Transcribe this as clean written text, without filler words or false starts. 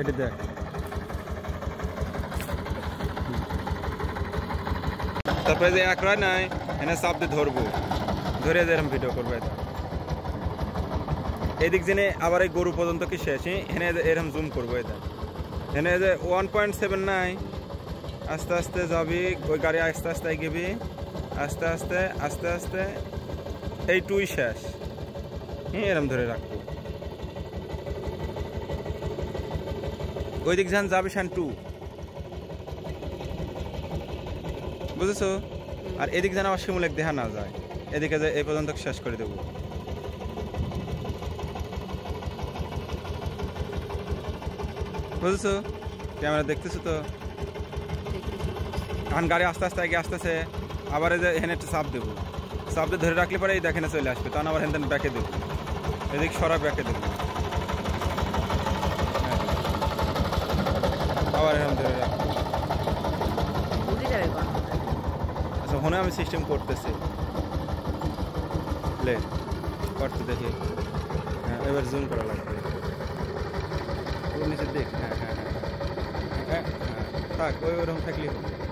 এটা দেখ, তারপরে যে এক রায় নাই এনে চাপ দিয়ে ধরবো, ধরে এরকম ভিডিও করবো। এদিক জেনে আবার এই গরু পর্যন্ত কি শেষ, এনে এরকম জুম করবো। এটা এনে যে 1.7 নাই, আস্তে আস্তে যাবি, ওই গাড়ি আস্তে আস্তে এগিবি, আস্তে আস্তে আস্তে আস্তে এই টুই শেষ, এরম ধরে রাখবো। ওই দিক যান যাবি শান 2, বুঝেছো? আর এদিক যেন আবার শিমুলেক দেখা না যায়, এদিকে যে এই পর্যন্ত শেষ করে দেবো। বুঝেছো? ক্যামেরা দেখতেছো তো? এখন গাড়ি আস্তে আস্তে এগিয়ে আসতেছে, আবার এই যে এখানে একটা চাপ দেবো, চাপ দিয়ে ধরে রাখলে পরে এই দেখেন চলে আসবে, তখন আবার হেন ব্যাকে দেবো, এদিক সরা ব্যাকে দেবো, আবার এরকম ধরে রাখবো। আচ্ছা ফোনে আমি সিস্টেম করতেছি, প্লে করতে দেখি। হ্যাঁ এবার জুম করা লাগবে, নিচে দেখ। হ্যাঁ হ্যাঁ হ্যাঁ হ্যাঁ হ্যাঁ থাক, ওই ওরকম থাকলেই হবে।